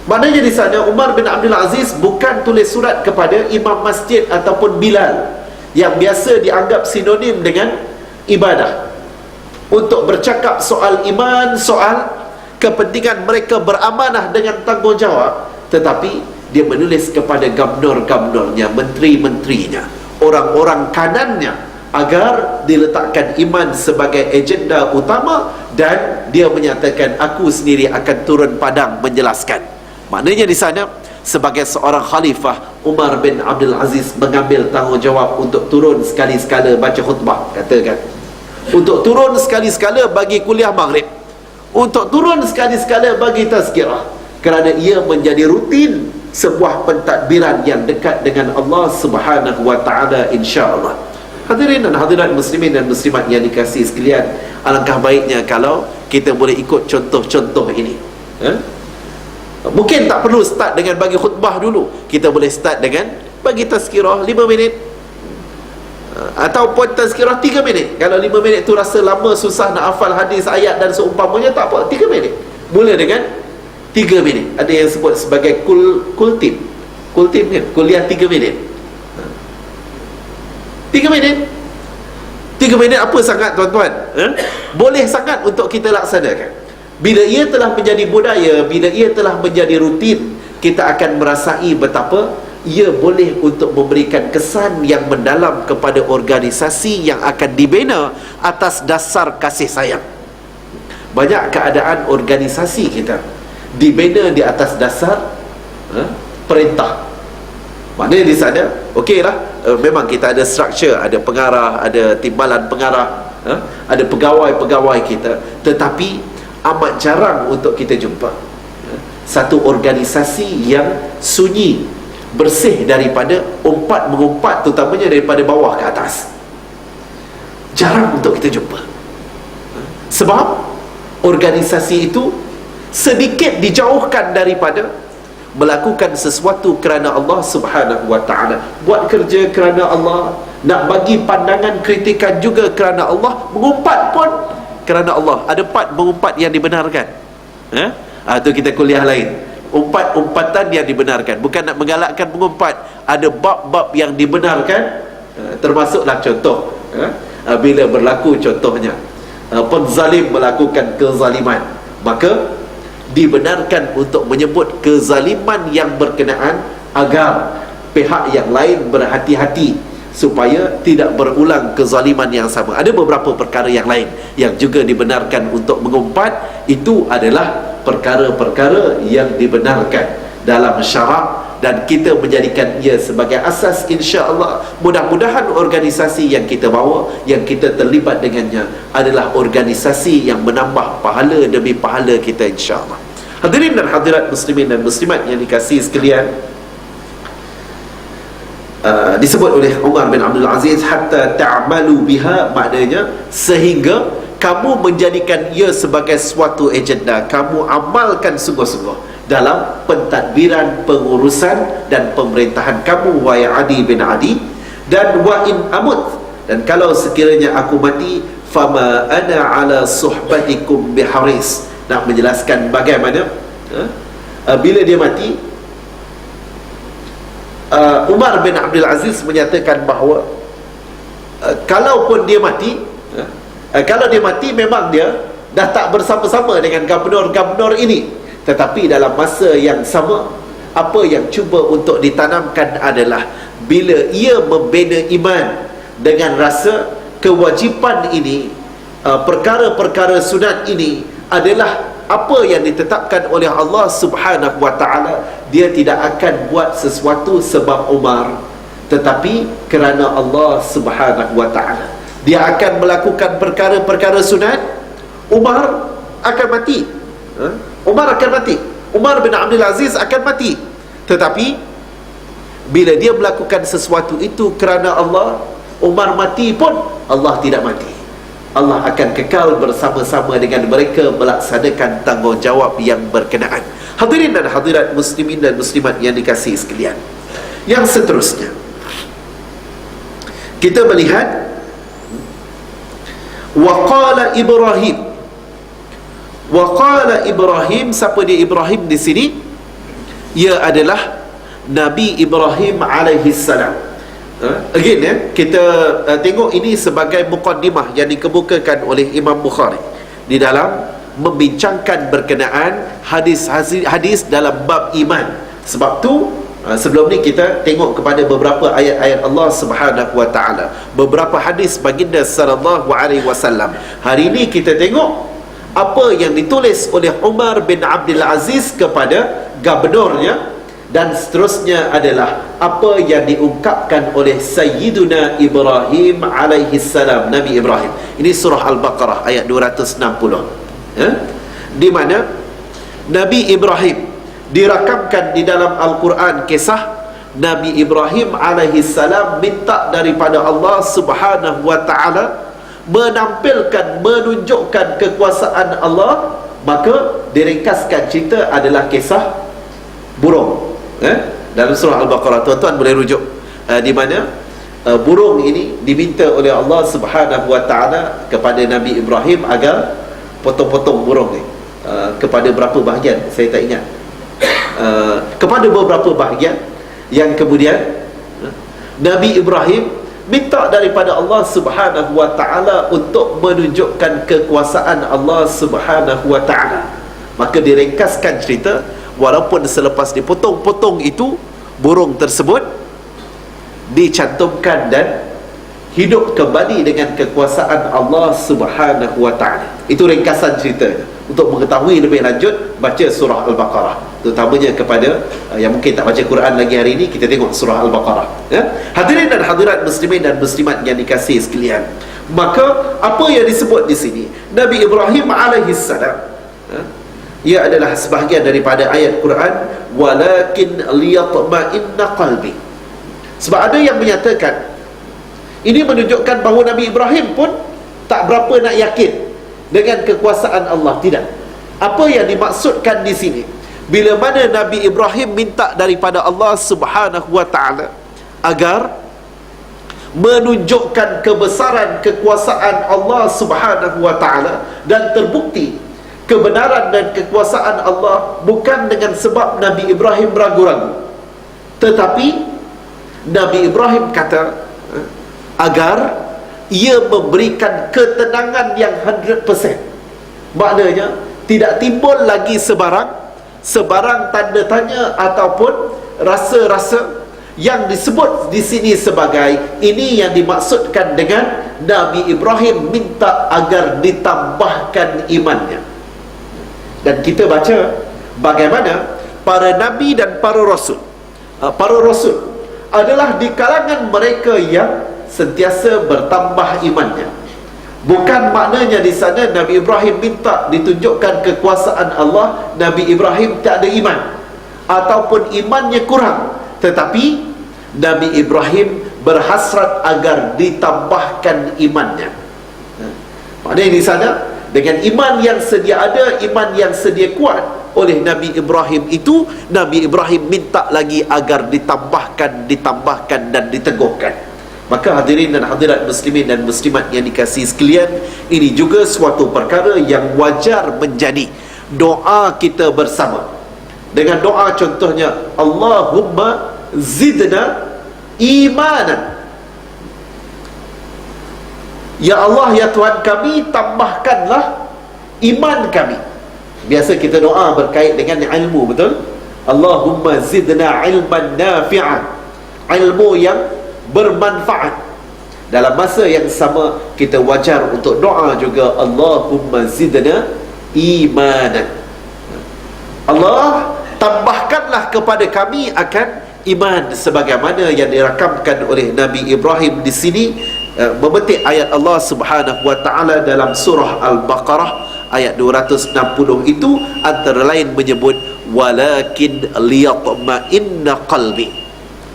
Maknanya di sana Umar bin Abdul Aziz bukan tulis surat kepada imam masjid ataupun Bilal yang biasa dianggap sinonim dengan ibadah untuk bercakap soal iman, soal kepentingan mereka beramanah dengan tanggungjawab, tetapi dia menulis kepada gubernur-gubernurnya, menteri-menterinya, orang-orang kanannya, agar diletakkan iman sebagai agenda utama, dan dia menyatakan aku sendiri akan turun padang menjelaskan. Maknanya di sana sebagai seorang khalifah, Umar bin Abdul Aziz mengambil tanggungjawab untuk turun sekali-sekala baca khutbah, katakan, untuk turun sekali-sekala bagi kuliah maghrib, untuk turun sekali-sekala bagi tazkirah, kerana ia menjadi rutin sebuah pentadbiran yang dekat dengan Allah Subhanahu wa ta'ala, insya-Allah. Hadirin dan hadirat muslimin dan muslimat yang dikasihi sekalian, alangkah baiknya kalau kita boleh ikut contoh-contoh ini. Mungkin tak perlu start dengan bagi khutbah dulu, kita boleh start dengan bagi tazkirah 5 minit, ataupun tazkirah 3 minit. Kalau 5 minit tu rasa lama, susah nak hafal hadis, ayat dan seumpamanya, tak apa, 3 minit. Mula dengan 3 minit. Ada yang sebut sebagai kultim kan, kuliah 3 minit. 3 minit 3 minit apa sangat, tuan-tuan? Boleh sangat untuk kita laksanakan. Bila ia telah menjadi budaya, bila ia telah menjadi rutin, kita akan merasai betapa ia boleh untuk memberikan kesan yang mendalam kepada organisasi yang akan dibina atas dasar kasih sayang. Banyak keadaan organisasi kita dibina di atas dasar perintah. Maknanya di sana, okeylah, memang kita ada struktur, ada pengarah, ada timbalan pengarah, ada pegawai-pegawai kita, tetapi amat jarang untuk kita jumpa satu organisasi yang sunyi, bersih daripada umpat-mengumpat, terutamanya daripada bawah ke atas. Jarang untuk kita jumpa. Sebab organisasi itu sedikit dijauhkan daripada melakukan sesuatu kerana Allah Subhanahu wa ta'ala, buat kerja kerana Allah, nak bagi pandangan kritikan juga kerana Allah, mengumpat pun kerana Allah. Ada part mengumpat yang dibenarkan, itu kita kuliah lain. Umpat-umpatan yang dibenarkan, bukan nak menggalakkan mengumpat. Ada bab-bab yang dibenarkan, termasuklah contoh, bila berlaku contohnya penzalim melakukan kezaliman, maka dibenarkan untuk menyebut kezaliman yang berkenaan agar pihak yang lain berhati-hati supaya tidak berulang kezaliman yang sama. Ada beberapa perkara yang lain yang juga dibenarkan untuk mengumpat. Itu adalah perkara-perkara yang dibenarkan dalam syarak, dan kita menjadikan ia sebagai asas, insya-Allah. Mudah-mudahan organisasi yang kita bawa, yang kita terlibat dengannya, adalah organisasi yang menambah pahala demi pahala kita, insya-Allah. Hadirin dan hadirat muslimin dan muslimat yang dikasihi sekalian, disebut oleh Umar bin Abdul Aziz, hatta ta'malu biha, maknanya sehingga kamu menjadikan ia sebagai suatu agenda, kamu amalkan sungguh-sungguh dalam pentadbiran, pengurusan dan pemerintahan kamu, wahai Adi bin Adi. Dan wa in amut, dan kalau sekiranya aku mati, fama ana ala suhbatikum biharis. Nak menjelaskan bagaimana bila dia mati, Umar bin Abdul Aziz menyatakan bahawa kalaupun dia mati, kalau dia mati memang dia dah tak bersama-sama dengan gubernur-gubernur ini, tetapi dalam masa yang sama, apa yang cuba untuk ditanamkan adalah bila ia membina iman dengan rasa kewajipan ini, perkara-perkara sunat ini adalah apa yang ditetapkan oleh Allah Subhanahu wa ta'ala, dia tidak akan buat sesuatu sebab Umar, tetapi kerana Allah Subhanahu wa ta'ala. Dia akan melakukan perkara-perkara sunat, Umar akan mati. Umar akan mati. Umar bin Abdul Aziz akan mati. Tetapi bila dia melakukan sesuatu itu kerana Allah, Umar mati pun Allah tidak mati. Allah akan kekal bersama-sama dengan mereka melaksanakan tanggungjawab yang berkenaan. Hadirin dan hadirat muslimin dan muslimat yang dikasihi sekalian, yang seterusnya kita melihat waqala Ibrahim. Waqala Ibrahim, siapa dia Ibrahim di sini? Ia adalah Nabi Ibrahim alaihi salam. Again kita tengok ini sebagai muqaddimah yang dikemukakan oleh Imam Bukhari di dalam membincangkan berkenaan hadis dalam bab iman. Sebab tu sebelum ni kita tengok kepada beberapa ayat-ayat Allah Subhanahu wa taala, beberapa hadis baginda sallallahu alaihi wasallam. Hari ini kita tengok apa yang ditulis oleh Umar bin Abdul Aziz kepada gubernurnya, dan seterusnya adalah apa yang diungkapkan oleh Sayyiduna Ibrahim alaihi salam, Nabi Ibrahim. Ini surah Al-Baqarah ayat 260, di mana Nabi Ibrahim dirakamkan di dalam Al-Quran kisah Nabi Ibrahim alaihi salam minta daripada Allah Subhanahu wa ta'ala menampilkan, menunjukkan kekuasaan Allah. Maka diringkaskan cerita adalah kisah burung. Dalam surah Al-Baqarah, tuan-tuan boleh rujuk di mana burung ini diminta oleh Allah Subhanahu wa ta'ala kepada Nabi Ibrahim agar potong-potong burung ni kepada berapa bahagian saya tak ingat, kepada beberapa bahagian, yang kemudian Nabi Ibrahim minta daripada Allah Subhanahu wa ta'ala untuk menunjukkan kekuasaan Allah Subhanahu wa ta'ala. Maka diringkaskan cerita, walaupun selepas dipotong-potong itu, burung tersebut dicantumkan dan hidup kembali dengan kekuasaan Allah Subhanahu wa ta'ala. Itu ringkasan cerita. Untuk mengetahui lebih lanjut, baca surah Al-Baqarah, terutamanya kepada yang mungkin tak baca Quran lagi hari ini, kita tengok surah Al-Baqarah. Hadirin dan hadirat muslimin dan muslimat yang dikasihi sekalian, maka apa yang disebut di sini Nabi Ibrahim alaihi salam, ia adalah sebahagian daripada ayat Quran, walakin liyatma'inna qalbi. Sebab ada yang menyatakan ini menunjukkan bahawa Nabi Ibrahim pun tak berapa nak yakin dengan kekuasaan Allah. Tidak. Apa yang dimaksudkan di sini, bila mana Nabi Ibrahim minta daripada Allah Subhanahu wa ta'ala agar menunjukkan kebesaran kekuasaan Allah Subhanahu wa ta'ala, dan terbukti kebenaran dan kekuasaan Allah bukan dengan sebab Nabi Ibrahim ragu-ragu, tetapi Nabi Ibrahim kata agar ia memberikan ketenangan yang 100%. Maknanya tidak timbul lagi sebarang tanda tanya ataupun rasa-rasa yang disebut di sini sebagai ini yang dimaksudkan dengan Nabi Ibrahim minta agar ditambahkan imannya. Dan kita baca bagaimana para nabi dan para rasul adalah di kalangan mereka yang sentiasa bertambah imannya. Bukan maknanya di sana Nabi Ibrahim minta ditunjukkan kekuasaan Allah, Nabi Ibrahim tak ada iman ataupun imannya kurang, tetapi Nabi Ibrahim berhasrat agar ditambahkan imannya. Maknanya di sana dengan iman yang sedia ada, iman yang sedia kuat oleh Nabi Ibrahim itu, Nabi Ibrahim minta lagi agar ditambahkan dan diteguhkan. Maka hadirin dan hadirat muslimin dan muslimat yang dikasihi sekalian, ini juga suatu perkara yang wajar menjadi doa kita bersama. Dengan doa contohnya Allahumma zidna imanan. Ya Allah, ya Tuhan kami, tambahkanlah iman kami. Biasa kita doa berkait dengan ilmu, betul? Allahumma zidna ilman nafi'an, ilmu yang bermanfaat. Dalam masa yang sama, kita wajar untuk doa juga, Allahumma zidna imanan. Allah, tambahkanlah kepada kami akan iman, sebagaimana yang dirakamkan oleh Nabi Ibrahim di sini, memetik ayat Allah Subhanahu wa taala dalam surah Al-Baqarah ayat 260 itu, antara lain menyebut walakin liyatma'inna qalbi.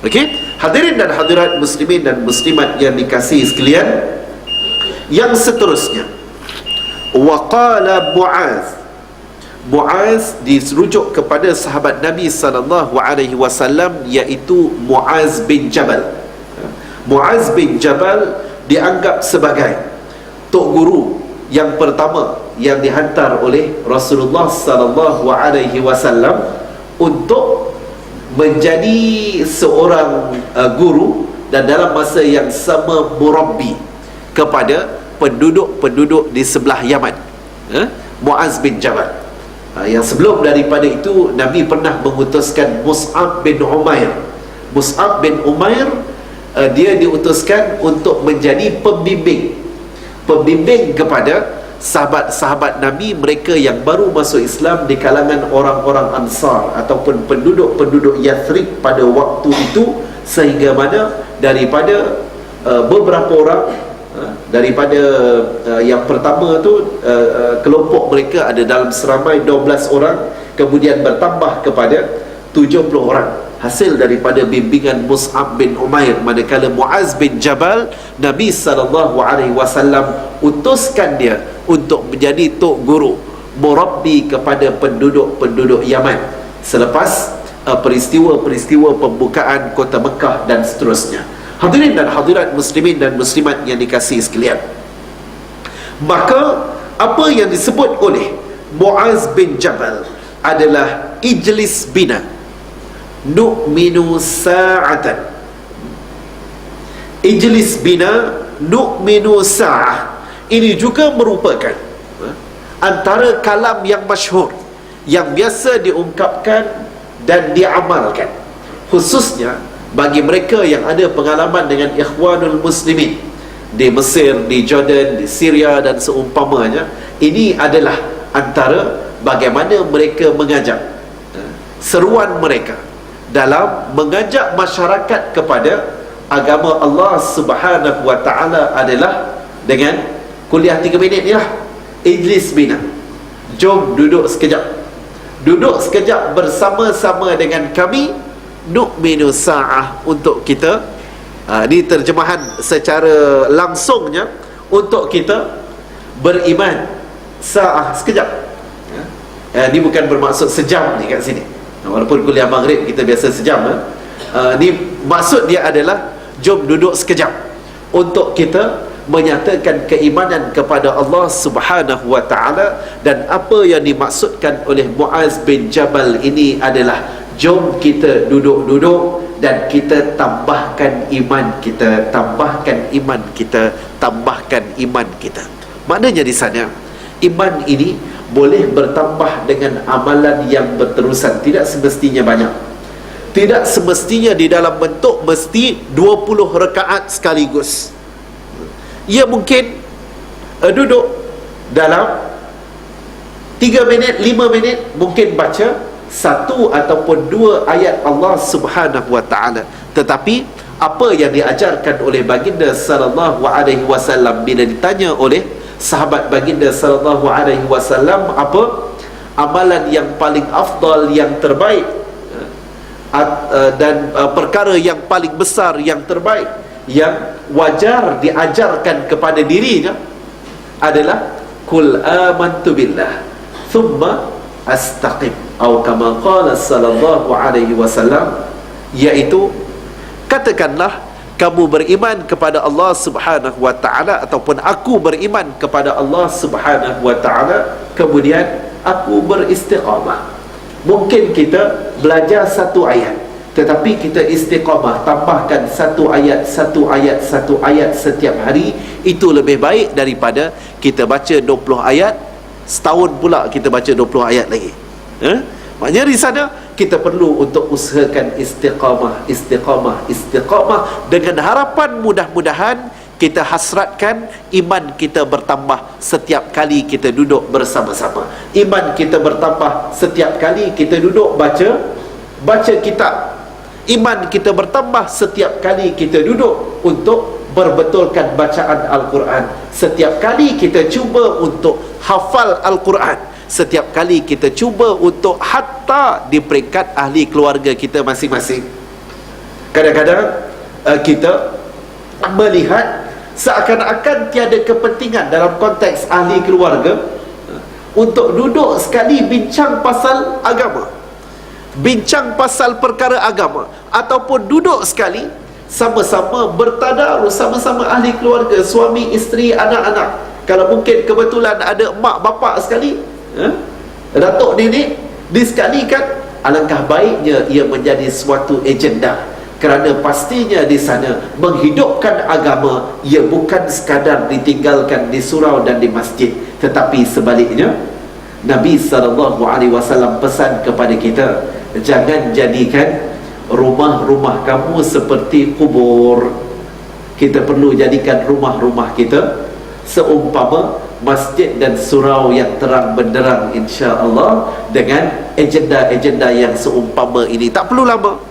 Okey, hadirin dan hadirat muslimin dan muslimat yang dikasihi sekalian, yang seterusnya, waqala Muaz dirujuk kepada sahabat Nabi sallallahu alaihi wasallam, iaitu Muaz bin Jabal. Muaz bin Jabal dianggap sebagai tok guru yang pertama yang dihantar oleh Rasulullah sallallahu alaihi wasallam untuk menjadi seorang guru, dan dalam masa yang sama murabbi kepada penduduk-penduduk di sebelah Yaman. Muaz bin Jabal. Yang sebelum daripada itu, Nabi pernah mengutuskan Mus'ab bin Umair. Mus'ab bin Umair, dia diutuskan untuk menjadi pembimbing kepada sahabat-sahabat Nabi, mereka yang baru masuk Islam di kalangan orang-orang Ansar ataupun penduduk-penduduk Yathrib pada waktu itu, sehingga mana daripada beberapa orang, daripada yang pertama tu, kelompok mereka ada dalam seramai 12 orang, kemudian bertambah kepada 70 orang, hasil daripada bimbingan Mus'ab bin Umair. Manakala Muaz bin Jabal, Nabi SAW utuskan dia untuk menjadi tok guru, murabbi kepada penduduk-penduduk Yaman selepas peristiwa-peristiwa pembukaan kota Mekah dan seterusnya. Hadirin dan hadirat muslimin dan muslimat yang dikasihi sekalian, maka apa yang disebut oleh Muaz bin Jabal adalah ijlis bina nu'minu sa'atan. Ijlis bina nu'minu sa'ah, ini juga merupakan antara kalam yang masyhur yang biasa diungkapkan dan diamalkan, khususnya bagi mereka yang ada pengalaman dengan Ikhwanul Muslimin di Mesir, di Jordan, di Syria dan seumpamanya. Ini adalah antara bagaimana mereka mengajak, seruan mereka dalam mengajak masyarakat kepada agama Allah Subhanahu wa taala adalah dengan kuliah 3 minit ni lah. Ijlis bina, jom duduk sekejap bersama-sama dengan kami, nu'minu sa'ah, untuk kita, ini terjemahan secara langsungnya, untuk kita beriman sa'ah, sekejap. Ini bukan bermaksud sejam ni kat sini, walaupun kuliah maghrib kita biasa sejam. Ini maksud dia adalah jom duduk sekejap untuk kita menyatakan keimanan kepada Allah Subhanahu wa taala. Dan apa yang dimaksudkan oleh Muaz bin Jabal ini adalah jom kita duduk-duduk dan kita tambahkan iman kita, tambahkan iman kita, tambahkan iman kita. Maknanya di sana, iman ini boleh bertambah dengan amalan yang berterusan, tidak semestinya banyak, tidak semestinya di dalam bentuk mesti 20 rakaat sekaligus. Ia mungkin duduk dalam 3 minit, 5 minit, mungkin baca 1 ataupun 2 ayat Allah Subhanahu wa taala. Tetapi apa yang diajarkan oleh baginda sallallahu alaihi wasallam bila ditanya oleh sahabat baginda sallallahu alaihi wasallam apa amalan yang paling afdal, yang terbaik, dan perkara yang paling besar, yang terbaik, yang wajar diajarkan kepada dirinya adalah kul amantu billah thumma astaqim, atau kama qala sallallahu alaihi wasallam, iaitu katakanlah kamu beriman kepada Allah Subhanahu wa taala, ataupun aku beriman kepada Allah Subhanahu wa taala, kemudian aku beristiqamah. Mungkin kita belajar 1 ayat, tetapi kita istiqamah, tambahkan satu ayat setiap hari, itu lebih baik daripada kita baca 20 ayat setahun pula kita baca 20 ayat lagi. Maknanya di sana kita perlu untuk usahakan istiqamah dengan harapan mudah-mudahan kita hasratkan iman kita bertambah setiap kali kita duduk bersama-sama. Iman kita bertambah setiap kali kita duduk baca kitab. Iman kita bertambah setiap kali kita duduk untuk berbetulkan bacaan Al-Quran. Setiap kali kita cuba untuk hafal Al-Quran. Setiap kali kita cuba untuk hatta di peringkat ahli keluarga kita masing-masing. Kadang-kadang kita melihat seakan-akan tiada kepentingan dalam konteks ahli keluarga untuk duduk sekali bincang pasal agama, bincang pasal perkara agama, ataupun duduk sekali sama-sama bertadarus sama-sama ahli keluarga, suami, isteri, anak-anak. Kalau mungkin kebetulan ada mak bapak sekali, datuk nenek disekalikan, alangkah baiknya ia menjadi suatu agenda. Kerana pastinya di sana menghidupkan agama, ia bukan sekadar ditinggalkan di surau dan di masjid, tetapi sebaliknya Nabi SAW pesan kepada kita, jangan jadikan rumah-rumah kamu seperti kubur. Kita perlu jadikan rumah-rumah kita seumpama masjid dan surau yang terang benderang, insya-Allah, dengan agenda-agenda yang seumpama ini. Tak perlu lama.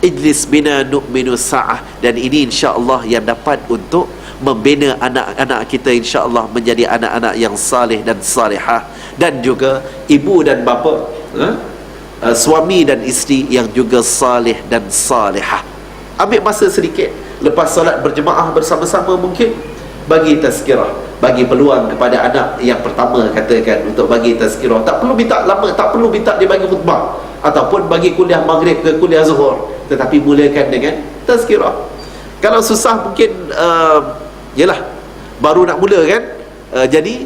Ijlis bina nu'minu sa'ah. Dan ini insya-Allah yang dapat untuk membina anak-anak kita, insya-Allah menjadi anak-anak yang saleh dan salihah, dan juga ibu dan bapa, suami dan isteri yang juga saleh dan salihah. Ambil masa sedikit lepas solat berjemaah bersama-sama, mungkin bagi tazkirah, bagi peluang kepada anak yang pertama, katakan, untuk bagi tazkirah. Tak perlu minta lama, tak perlu minta dia bagi khutbah ataupun bagi kuliah maghrib ke kuliah zuhur, tetapi mulakan dengan tazkirah. Kalau susah mungkin yalah, baru nak mula kan, jadi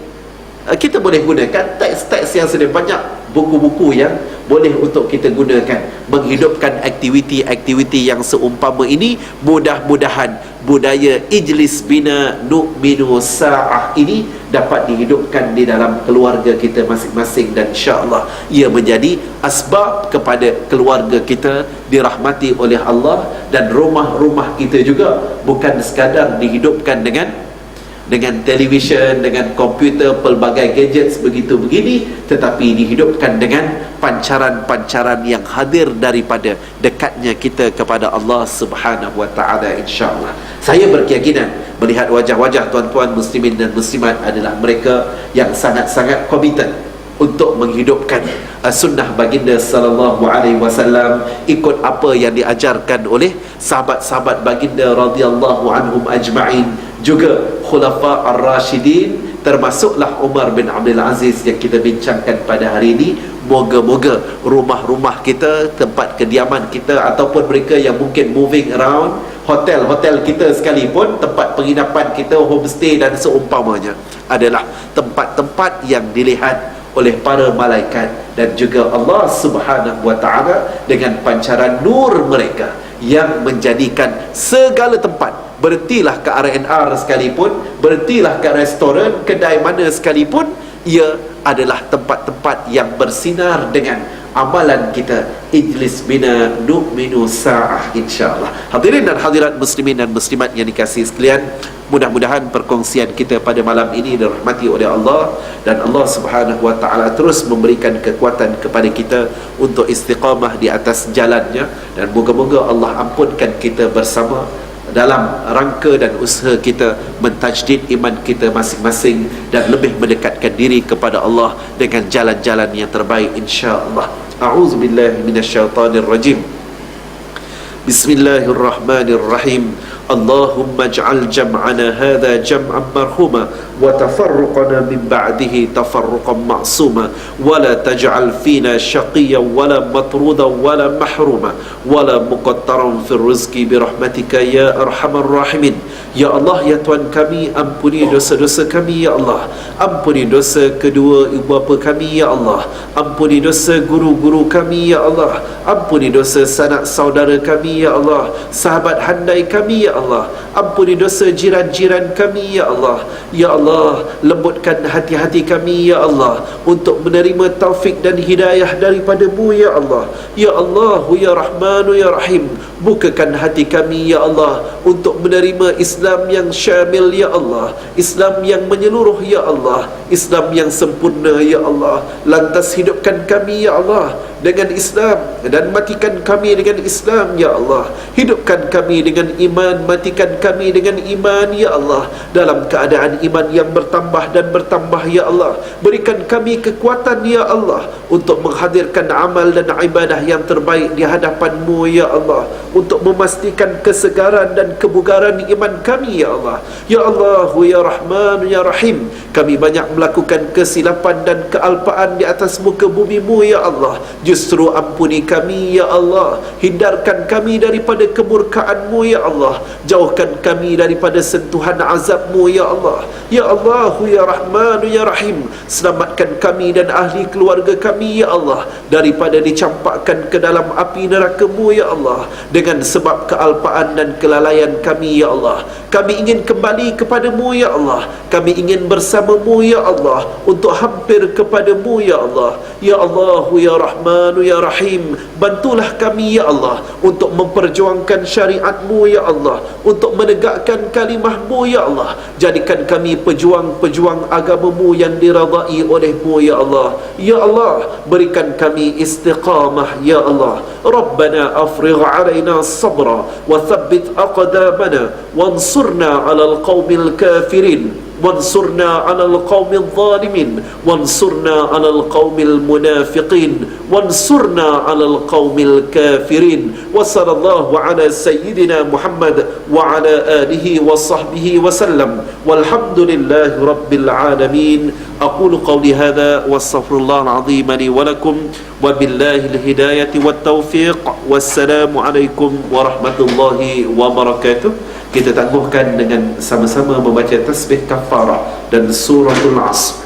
kita boleh gunakan teks-teks yang sedang banyak, buku-buku yang boleh untuk kita gunakan, menghidupkan aktiviti-aktiviti yang seumpama ini. Mudah-mudahan budaya ijlis bina nu'minu sa'ah ini dapat dihidupkan di dalam keluarga kita masing-masing, dan insya-Allah ia menjadi asbab kepada keluarga kita dirahmati oleh Allah, dan rumah-rumah kita juga bukan sekadar dihidupkan dengan televisyen, dengan komputer, pelbagai gadgets begitu begini, tetapi dihidupkan dengan pancaran-pancaran yang hadir daripada dekatnya kita kepada Allah Subhanahu wa taala, insya-Allah. Saya berkeyakinan melihat wajah-wajah tuan-tuan muslimin dan muslimat adalah mereka yang sangat-sangat komited untuk menghidupkan sunnah baginda sallallahu alaihi wasallam, ikut apa yang diajarkan oleh sahabat-sahabat baginda radhiyallahu anhum ajma'in, juga khulafa ar-rasyidin, termasuklah Umar bin Abdul Aziz yang kita bincangkan pada hari ini. Moga-moga rumah-rumah kita, tempat kediaman kita, ataupun mereka yang mungkin moving around, hotel-hotel kita sekalipun, tempat penginapan kita, homestay dan seumpamanya, adalah tempat-tempat yang dilihat oleh para malaikat dan juga Allah Subhanahu wa taala dengan pancaran nur mereka yang menjadikan segala tempat, berhentilah ke R&R sekalipun, berhentilah ke restoran, kedai mana sekalipun, ia adalah tempat-tempat yang bersinar dengan amalan kita. Ijlis bina nu'minu sa'ah, insya-Allah. Hadirin dan hadirat muslimin dan muslimat yang dikasihi sekalian, mudah-mudahan perkongsian kita pada malam ini dirahmati oleh Allah, dan Allah Subhanahu wa taala terus memberikan kekuatan kepada kita untuk istiqamah di atas jalannya, dan moga-moga Allah ampunkan kita bersama dalam rangka dan usaha kita mentajdid iman kita masing-masing, dan lebih mendekatkan diri kepada Allah dengan jalan-jalan yang terbaik, insya-Allah. A'udzubillahi minasyaitonirrajim. Bismillahirrahmanirrahim. Allahumma ij'al jam'ana hadha jam'an marhuma wa tafarruqana min ba'dihi tafarruqan ma'suma wa la taj'al fina shaqiyyan wa la matrudan wa la mahruma wa la muqattaran fi rizqi bi rahmatika ya arhamar rahimin Ya Allah, ya Tuhan kami, ampuni dosa-dosa kami ya Allah. Ampuni dosa kedua ibu bapa kami ya Allah. Ampuni dosa guru-guru kami ya Allah. Ampuni dosa sanak saudara kami ya Allah, sahabat handai kami ya Allah. Ampuni dosa jiran-jiran kami ya Allah. Ya Allah, lembutkan hati-hati kami ya Allah untuk menerima taufik dan hidayah daripada-Mu ya Allah. Ya Allah, ya Rahmanu ya Rahim, bukakan hati kami ya Allah untuk menerima Islam yang syamil ya Allah, Islam yang menyeluruh ya Allah, Islam yang sempurna ya Allah. Lantas hidupkan kami ya Allah dengan Islam dan matikan kami dengan Islam ya Allah. Hidupkan kami dengan iman, matikan kami dengan iman ya Allah, dalam keadaan iman yang bertambah dan bertambah ya Allah. Berikan kami kekuatan ya Allah untuk menghadirkan amal dan ibadah yang terbaik di hadapan-Mu ya Allah, untuk memastikan kesegaran dan kebugaran iman kami ya Allah. Ya Allah, ya Rahman ya Rahim, kami banyak melakukan kesilapan dan kealpaan di atas muka bumi-Mu ya Allah. Justru ampuni kami ya Allah, hindarkan kami daripada kemurkaan-Mu ya Allah, jauhkan kami daripada sentuhan azab-Mu ya Allah. Ya Allah, ya Rahman ya Rahim, selamatkan kami dan ahli keluarga kami ya Allah daripada dicampakkan ke dalam api neraka-Mu ya Allah dengan sebab kealpaan dan kelalaian kami ya Allah. Kami ingin kembali kepada-Mu ya Allah, kami ingin bersama-Mu ya Allah, untuk hampir kepada-Mu ya Allah. Ya Allah, ya Rahman ya Rahim, bantulah kami ya Allah untuk memperjuangkan syariat-Mu ya Allah, untuk menegakkan kalimah-Mu ya Allah. Jadikan kami pejuang-pejuang agama-Mu yang diradai oleh-Mu ya Allah. Ya Allah, berikan kami istiqamah ya Allah. Rabbana afrigh alaina sabra wa thabbit aqdamana wansurna 'alal qaumil kafirin وانصرنا على القوم الظالمين وانصرنا على القوم المنافقين وانصرنا على القوم الكافرين وصلى الله على سيدنا محمد وعلى آله وصحبه وسلم والحمد لله رب العالمين. أقول قولي هذا واستغفر الله العظيم لي ولكم وبالله الهداية والتوفيق والسلام عليكم ورحمة الله وبركاته. Kita tangguhkan dengan sama-sama membaca tasbih kafarah dan suratul Asr.